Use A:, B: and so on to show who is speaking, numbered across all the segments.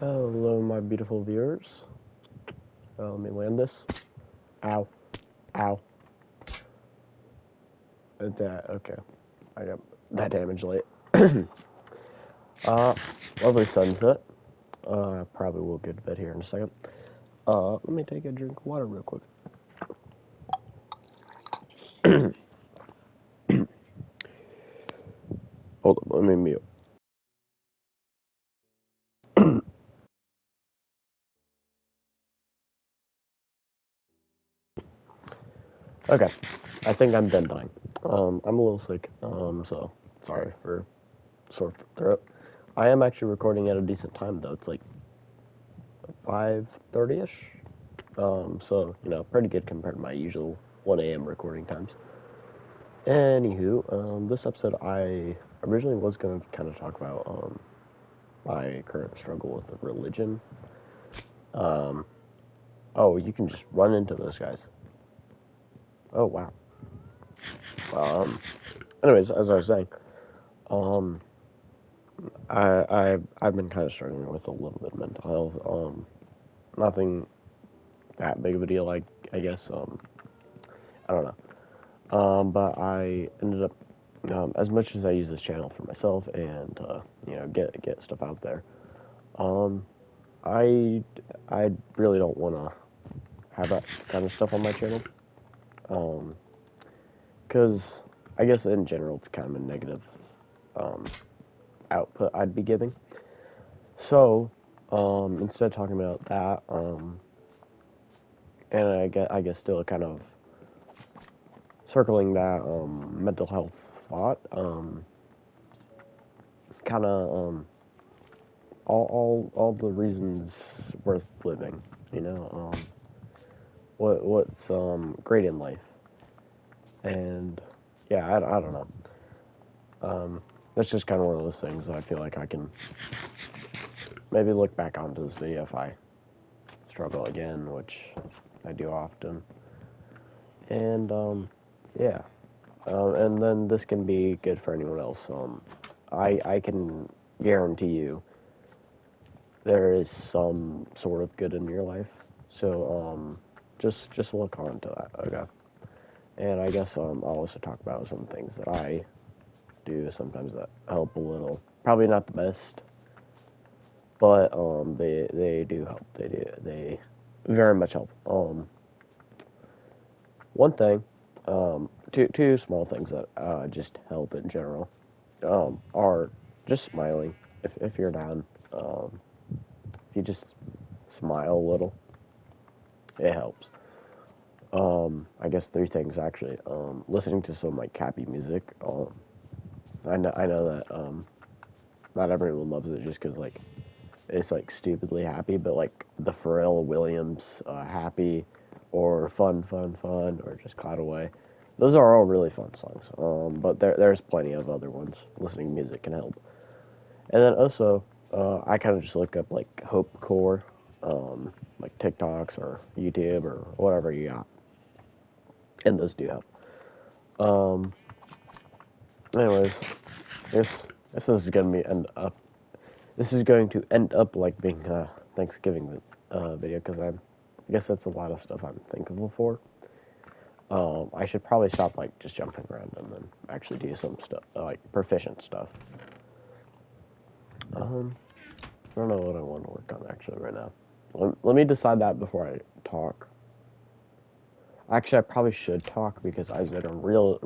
A: Hello, my beautiful viewers. Let me land this. Ow. Ow. That, okay. I got that damage late. Lovely sunset. Probably will get to bed here in a second. Let me take a drink of water real quick. Hold on, let me mute. Okay, I think I'm done dying. I'm a little sick, so sorry for sore throat. I am actually recording at a decent time though. It's like 5:30ish. So pretty good compared to my usual 1 a.m. recording times. Anywho, this episode I originally was going to kind of talk about my current struggle with religion. Oh, you can just run into those guys. Oh wow. Anyways, as I was saying, I've been kind of struggling with a little bit of mental health. Nothing that big of a deal, I guess. I don't know. But I ended up, as much as I use this channel for myself and get stuff out there, I really don't want to have that kind of stuff on my channel, because I guess in general it's kind of a negative output I'd be giving. So instead of talking about that, and I guess still kind of circling that mental health thought, kind of all the reasons worth living, what's great in life, and yeah, I don't know. That's just kind of one of those things that I feel like I can maybe look back onto this video if I struggle again, which I do often, and yeah. And then this can be good for anyone else. I can guarantee you there is some sort of good in your life. So just look on to that, okay? And I guess I'll also talk about some things that I do sometimes that help a little. Probably not the best, but they do help. They very much help. One thing, two small things that just help in general, are just smiling. If you're down, if you just smile a little, it helps. I guess three things actually. Listening to some like happy music. I know that not everyone loves it just because like it's like stupidly happy, but like the Pharrell Williams happy, or fun, or just Cloud Away. Those are all really fun songs. But there's plenty of other ones. Listening to music can help. And then also, I kind of just look up like hopecore, like TikToks or YouTube or whatever you got, and those do help. Anyways, this is gonna be end up. This is going to end up like being a Thanksgiving video because I guess that's a lot of stuff I'm thankful for. I should probably stop like just jumping around and then actually do some stuff like proficient stuff. I don't know what I want to work on actually right now. Let me decide that before I talk. Actually, I probably should talk because I was in a real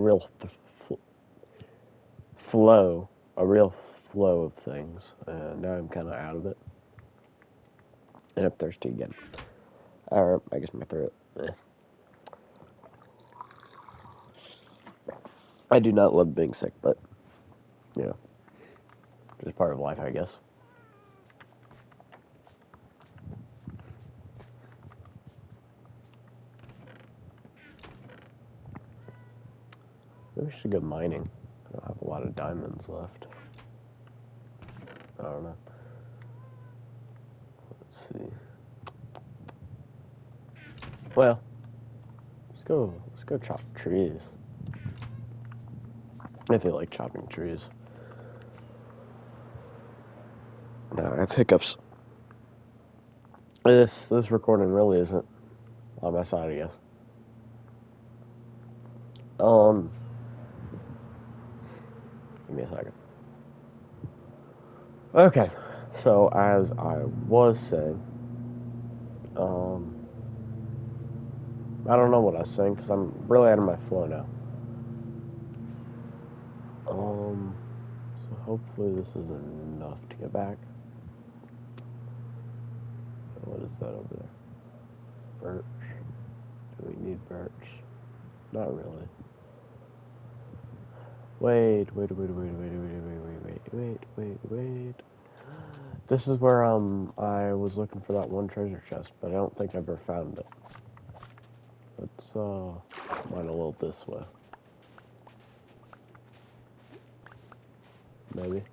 A: flow of things, and now I'm kind of out of it. And I'm thirsty again. Or I guess my throat. I do not love being sick, but just part of life, I guess. Maybe we should go mining. I don't have a lot of diamonds left. I don't know. Let's see. Well, let's go chop trees. I feel like chopping trees. No, I have hiccups. This recording really isn't on my side, I guess. Give me a second. Okay, so as I was saying, I don't know what I was saying because I'm really out of my flow now. So hopefully this is enough to get back. What is that over there? Birch. Do we need birch? Not really. Wait. This is where I was looking for that one treasure chest, but I don't think I ever found it. Let's mine a little this way. Maybe.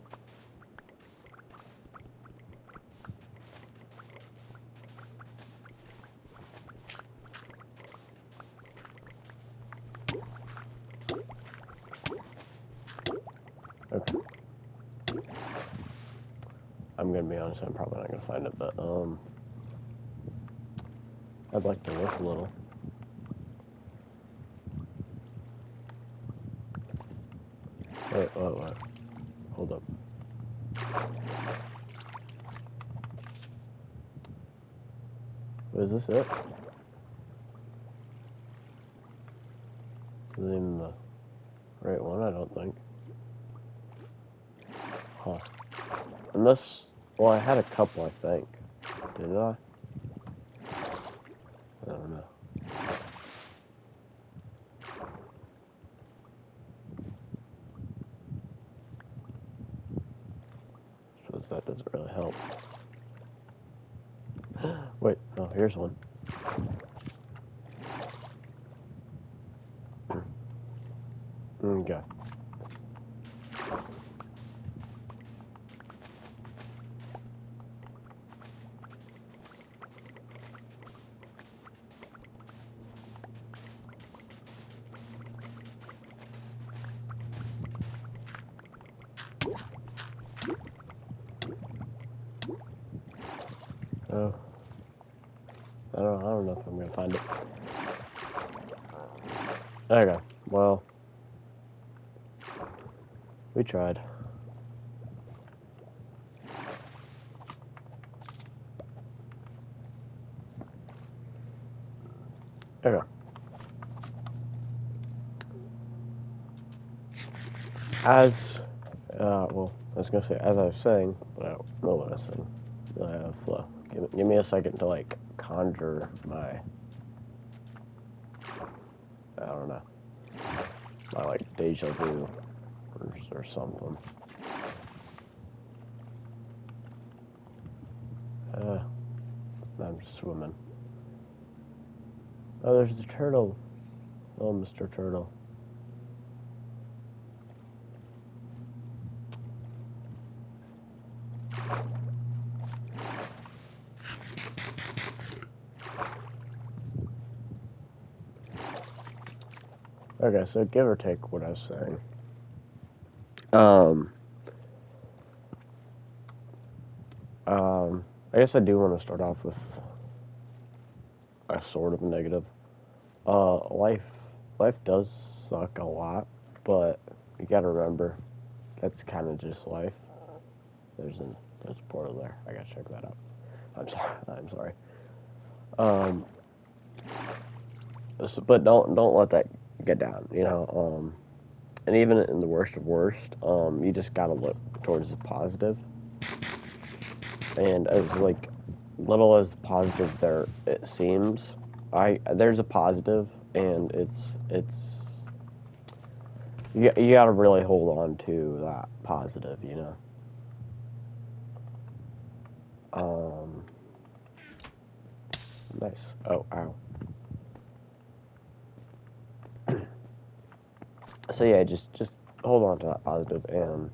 A: Okay. I'm gonna be honest, I'm probably not gonna find it, but I'd like to look a little. Wait. Hold up. Is this it? This isn't even the right one, I don't think. Huh. Unless, well, I had a couple, I think. Did I? I don't know. Suppose that doesn't really help. Wait, oh, here's one. Okay. Oh. I don't know if I'm gonna find it. Okay, well, we tried. Okay. Well, I was gonna say, as I was saying, but I don't know what I was saying. I have flow. Give me a second to, like, conjure my, I don't know, my, like, deja vu or something. I'm just swimming. Oh, there's the turtle. Oh, Mr. Turtle. Okay, so give or take what I was saying. I guess I do want to start off with a sort of negative. Life does suck a lot, but you gotta remember, that's kind of just life. There's a portal there. I gotta check that out. I'm sorry. But don't let that get down. You know. And even in the worst of worst, you just gotta look towards the positive. And as like little as positive there it seems, there's a positive, and it's you gotta really hold on to that positive, you know. Nice. Oh, ow. So yeah, just hold on to that positive, and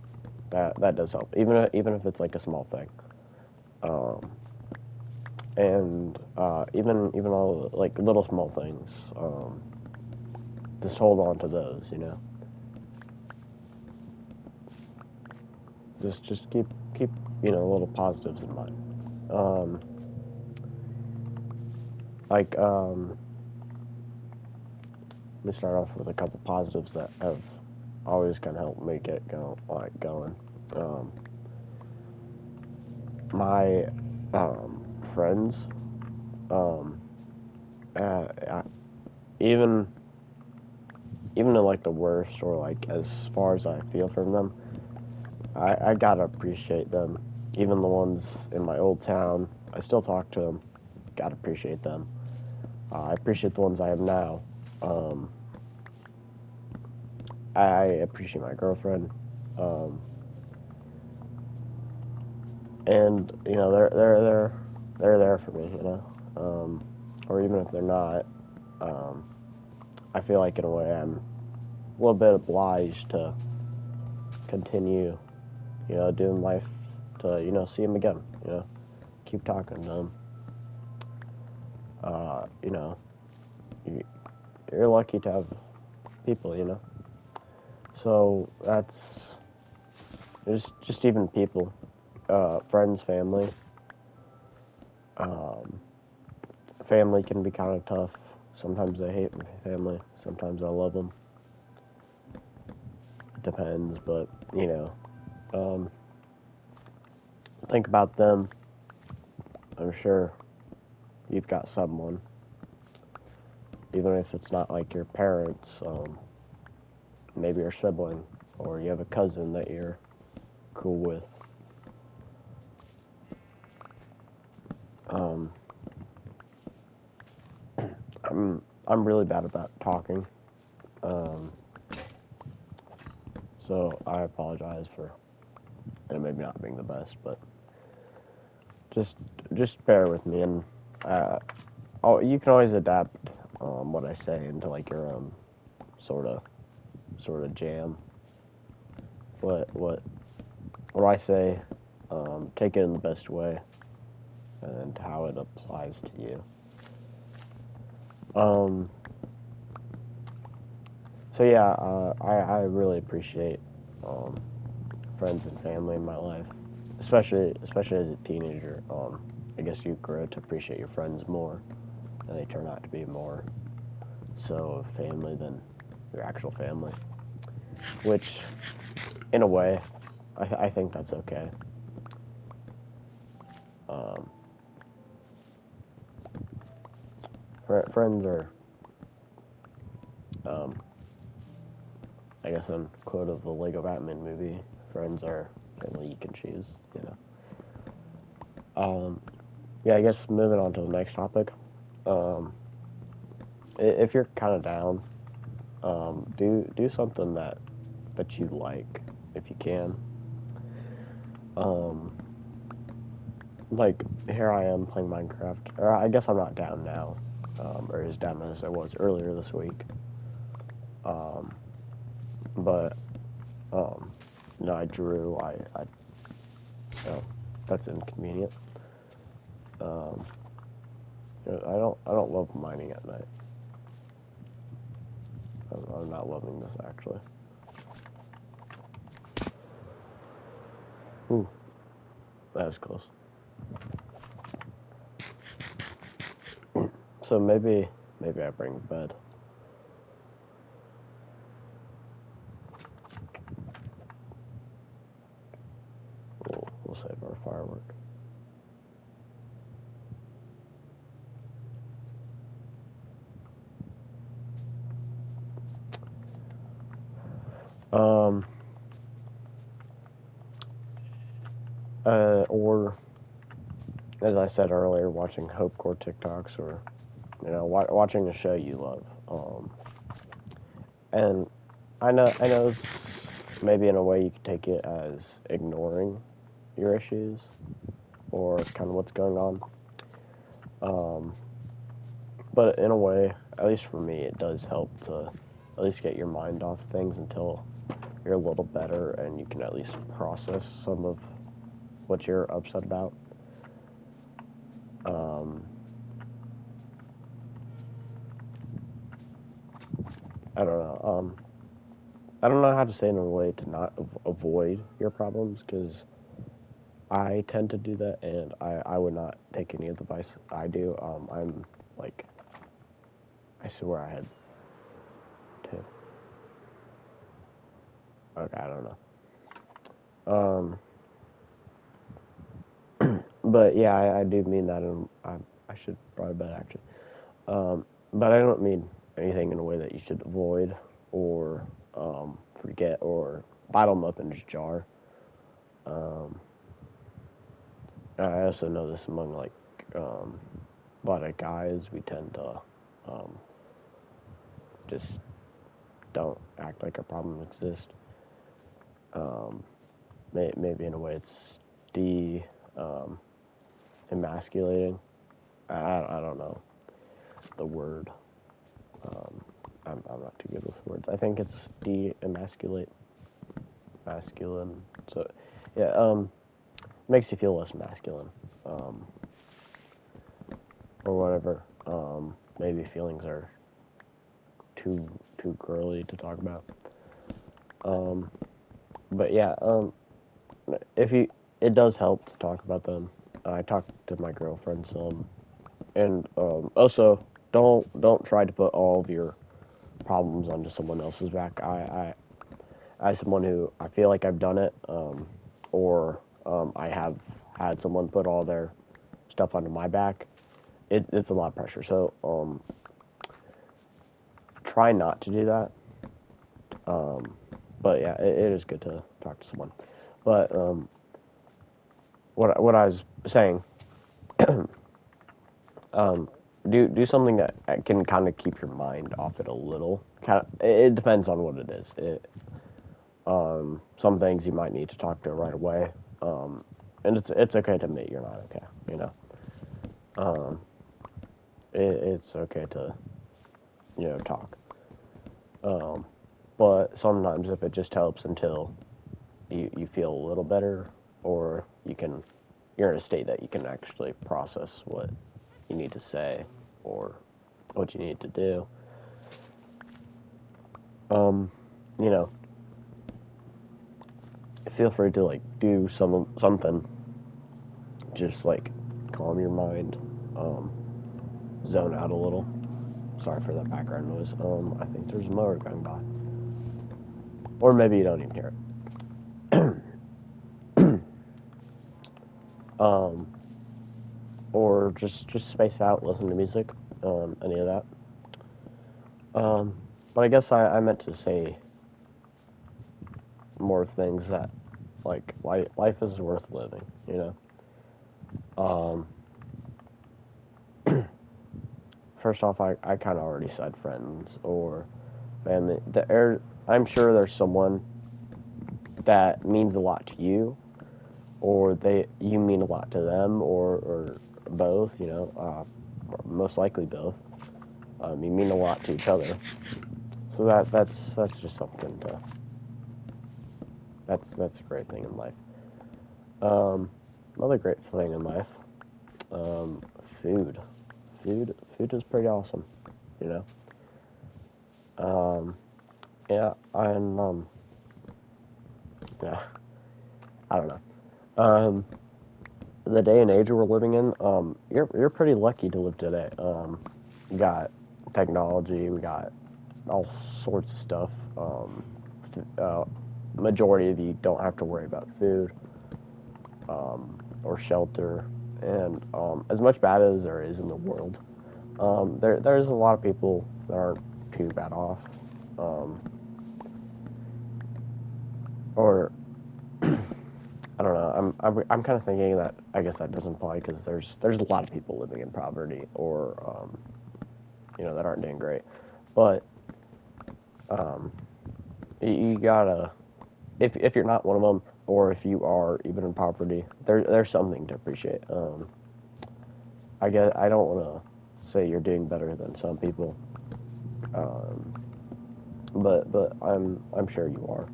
A: that does help, even if it's like a small thing. And even all like little small things, just hold on to those, you know. Just keep little positives in mind. Like, let me start off with a couple positives that have always kind of helped me get going. Um, my friends, um, uh, even even in like the worst or like as far as I feel from them, I gotta appreciate them. Even the ones in my old town, I still talk to them. Gotta appreciate them. I appreciate the ones I have now. Um, I appreciate my girlfriend, um, and you know they're there for me. You know, or even if they're not, um, I feel like in a way I'm a little bit obliged to continue, you know, doing life to see them again. You know, keep talking to them. You know, you, you're lucky to have people. You know, so that's just even people, friends, family. Um, Family can be kind of tough. Sometimes I hate my family. Sometimes I love them. It depends, but um, think about them. I'm sure you've got someone, even if it's not like your parents, maybe your sibling, or you have a cousin that you're cool with. Um, I'm really bad about talking, um, so I apologize for it maybe not being the best, but just just bear with me, and uh, you can always adapt what I say into like your own sort of jam. What I say, take it in the best way, and how it applies to you. Um, so yeah, I really appreciate um, friends and family in my life, especially as a teenager. I guess you grow to appreciate your friends more, and they turn out to be more so family than your actual family. Which, in a way, I think that's okay. Um, Friends are, um, I guess, on quote of the Lego Batman movie, friends are family you can choose. You know. Yeah, I guess moving on to the next topic. Um, if you're kind of down, do something that you like if you can. Um, like here I am playing Minecraft, or I guess I'm not down now, or as down as I was earlier this week. Um, but no, I drew. No, that's inconvenient. Um, I don't love mining at night. I'm not loving this actually. Ooh, that was close. So maybe I bring bed. We'll save our firework. Um, or as I said earlier, watching hopecore TikToks, or watching a show you love. And I know it's maybe in a way you could take it as ignoring your issues or kind of what's going on. But in a way, at least for me, it does help to at least get your mind off things until you're a little better and you can at least process some of what you're upset about. Um, I don't know. I don't know how to say it in a way to not avoid your problems, because I tend to do that, and I would not take any of the advice I do. I'm like, I swear I had two. Okay, I don't know. But yeah, I do mean that, and I should probably bet actually. But I don't mean anything in a way that you should avoid or forget or bottle them up in a jar. Um, I also know this among like um, a lot of guys. We tend to um, just don't act like a problem exists. Um, maybe in a way it's de um, emasculating. I don't know the word. Um, I'm not too good with words. I think it's de-emasculate, masculine. So, yeah, makes you feel less masculine, um, or whatever. Maybe feelings are too girly to talk about. Um, but yeah, if you, it does help to talk about them. I talked to my girlfriend some, and also don't try to put all of your problems onto someone else's back. As someone who I feel like I've done it, or I have had someone put all their stuff onto my back, it's a lot of pressure. So try not to do that. But yeah, it is good to talk to someone. But what I was saying, um, do something that can kind of keep your mind off it a little. Kind of, it depends on what it is. Some things you might need to talk to right away, and it's okay to admit you're not okay. You know, it's okay to talk. But sometimes if it just helps until you feel a little better, or you're in a state that you can actually process what you need to say or what you need to do. Um, you know, feel free to like do something, just like calm your mind, um, zone out a little. Sorry for that background noise. I think there's a motor going by, or maybe you don't even hear it. um, or just space out, listen to music, any of that. But I guess I meant to say more things that, like, life is worth living, you know? First off, I kind of already said friends or family. I'm sure there's someone that means a lot to you, or you mean a lot to them, or both, you know, most likely both. You mean a lot to each other. So that's just something to, that's a great thing in life. Another great thing in life, um, food. Food is pretty awesome, you know. Yeah, and yeah, I don't know. The day and age we're living in, you're pretty lucky to live today. You got technology, we got all sorts of stuff. Majority of you don't have to worry about food, or shelter, and as much bad as there is in the world, there's a lot of people that aren't too bad off, or I don't know. I'm kind of thinking that I guess that doesn't apply because there's a lot of people living in poverty, or that aren't doing great, but you gotta, if you're not one of them, or if you are even in poverty, there's something to appreciate. I guess I don't want to say you're doing better than some people, but I'm sure you are.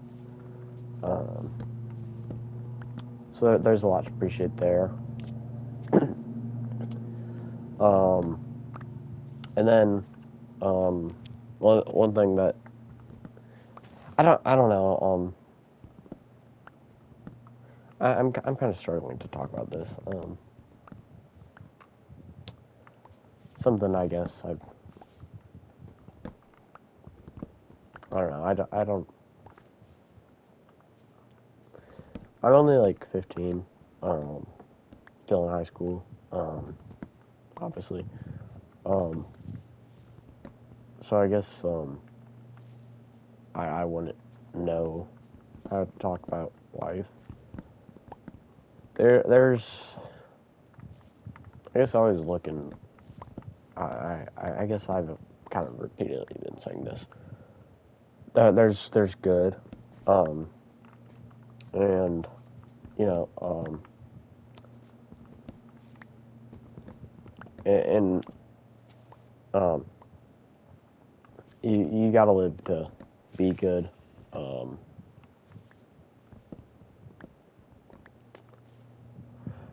A: So there's a lot to appreciate there. And then one thing that I don't know. I'm kind of struggling to talk about this. something I guess I don't know. I don't. I'm only like 15. Still in high school. Obviously. Um, so I guess I wouldn't know how to talk about life. There's I guess I was looking. I guess I've kind of repeatedly been saying this. There's good, um, and you know, and um, you gotta live to be good. Um,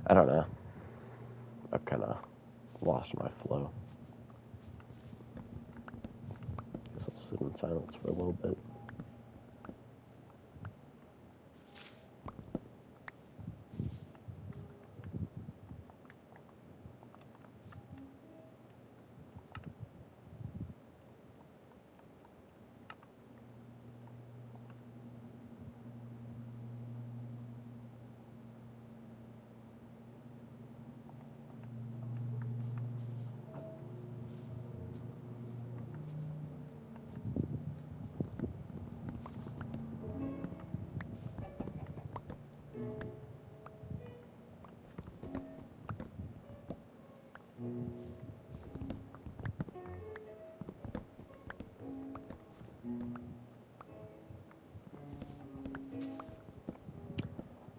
A: I don't know. I've kind of lost my flow. Guess I'll sit in silence for a little bit.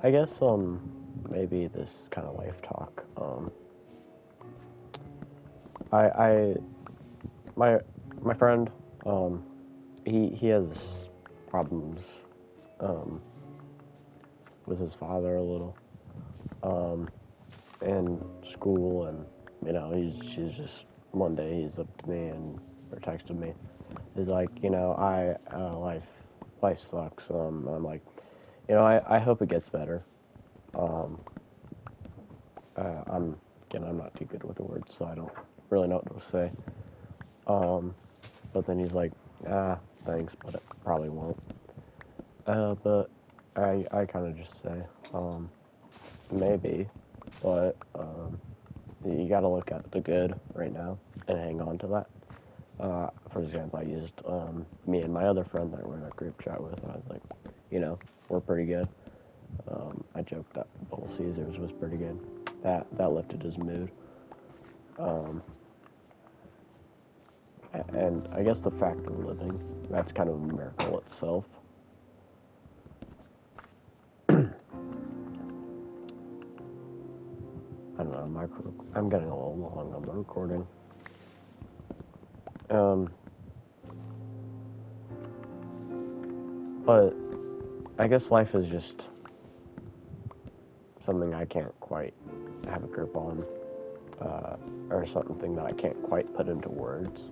A: I guess maybe this kind of life talk. I my my friend he has problems um with his father a little in school, and he's just one day he's up to me and or texted me. He's like, life sucks. I'm like, I hope it gets better. Um, I'm not too good with the words, so I don't really know what to say. But then he's like, thanks, but it probably won't. But I kind of just say, maybe, but you got to look at the good right now and hang on to that. For example, I used me and my other friend that we're in a group chat with, and I was like, we're pretty good. I joked that Little Caesars was pretty good. That lifted his mood. And I guess the fact of living, that's kind of a miracle itself. I don't know, I'm getting a little long on the recording. But I guess life is just something I can't quite have a grip on, or something that I can't quite put into words.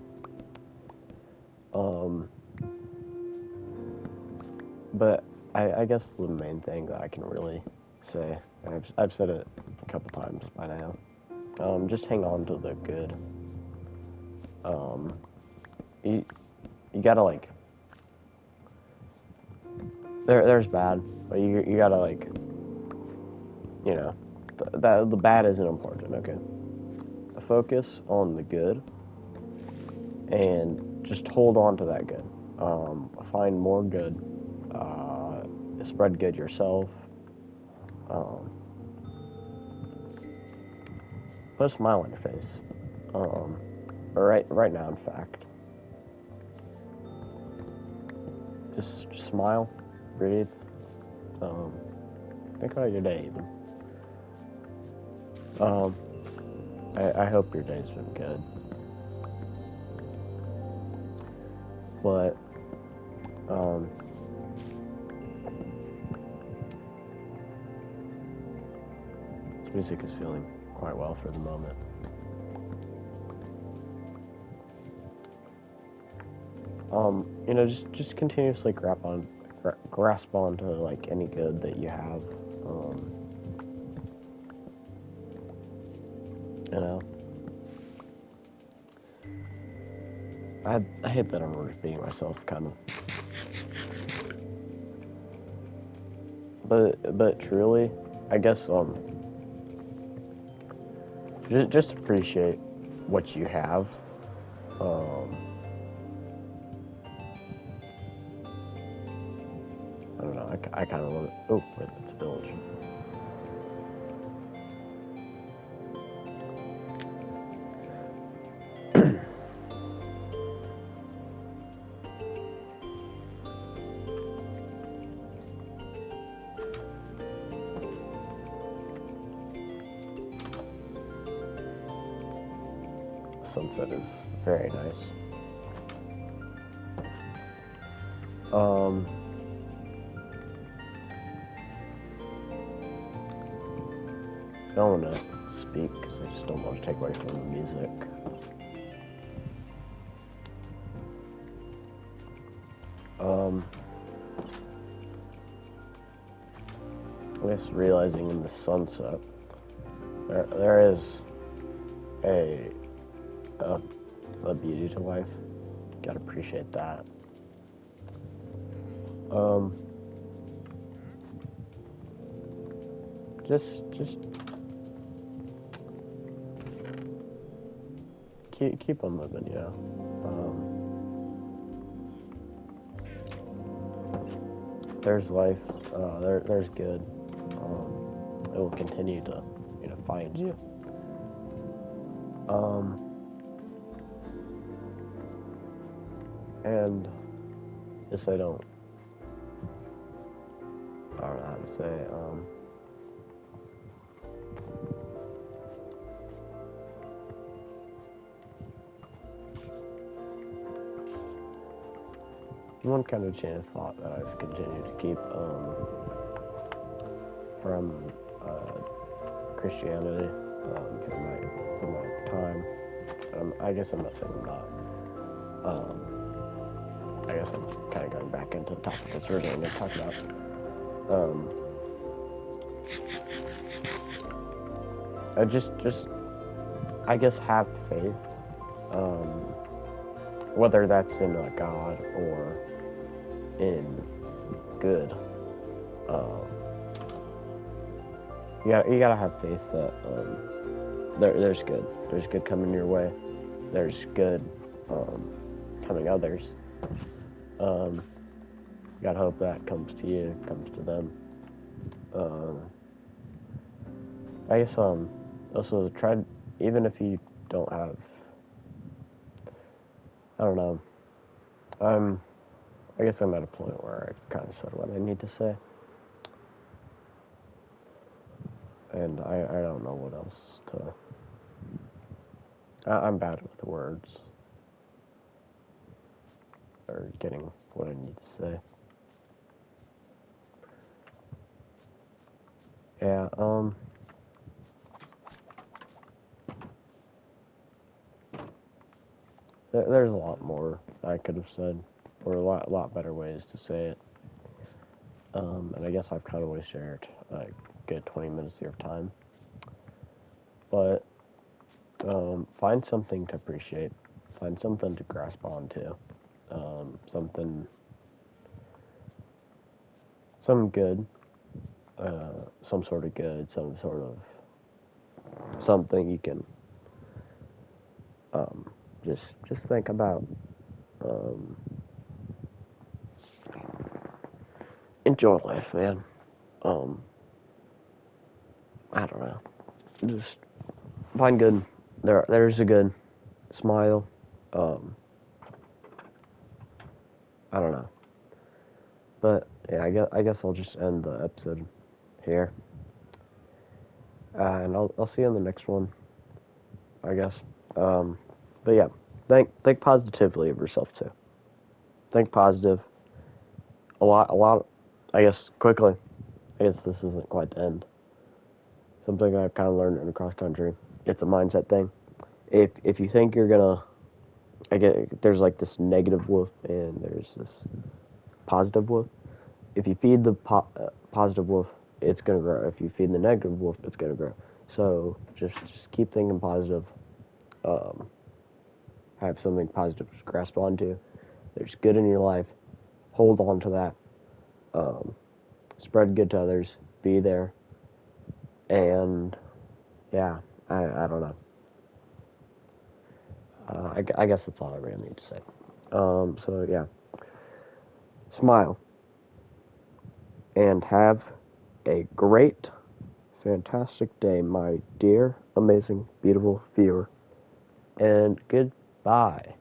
A: But I guess the main thing that I can really say, and I've said it a couple times by now, just hang on to the good. You gotta like, there's bad, but you gotta like, the bad isn't important. Okay, focus on the good, and just hold on to that good. Find more good. Spread good yourself. Put a smile on your face. Right now, in fact. Just smile, breathe. Think about your day even. I hope your day's been good. But this music is feeling quite well for the moment. Just continuously grasp onto like any good that you have. I hate that I'm repeating myself, kind of. But truly, I guess just appreciate what you have. I don't know. I kind of love it. Oh, wait, that's a village. Sunset is very nice. I don't want to speak because I just don't want to take away from the music. I guess realizing in the sunset, there is a beauty to life. Gotta appreciate that. Just keep on living, you know. There's life. There's good. It will continue to, find you. And just I don't know how to say. One kind of chain of thought that I've continued to keep from Christianity for my time. I guess I'm not saying I'm not. I guess I'm kind of going back into the topic that's originally going to talk about. I just I guess have faith. Whether that's in God or in good. You gotta have faith that there's good. There's good coming your way. There's good coming others. You gotta hope that comes to you, comes to them. I guess also try, even if you don't have, I don't know. I guess I'm at a point where I've kind of said what I need to say. And I don't know what else to... I'm bad with the words. Or getting what I need to say. Yeah, there's a lot more I could have said, or a lot better ways to say it. And I guess I've kind of wasted a good 20 minutes of your time. But find something to appreciate. Find something to grasp onto. Something good. Some sort of good. Some sort of something you can just think about. Enjoy life, man. I don't know. Just find good. There's a good. Smile. I don't know. But yeah, I guess I'll just end the episode here. And I'll see you in the next one, I guess. But yeah, think positively of yourself too. Think positive. A lot. I guess quickly. I guess this isn't quite the end. Something I've kind of learned in cross country. It's a mindset thing. If you think you're gonna, there's like this negative wolf and there's this positive wolf. If you feed the positive wolf, it's gonna grow. If you feed the negative wolf, it's gonna grow. So just keep thinking positive. have something positive to grasp onto. There's good in your life. Hold on to that. Spread good to others. Be there. And yeah, I don't know. I guess that's all I really need to say. So yeah, smile and have a great, fantastic day, my dear, amazing, beautiful viewer. And goodbye.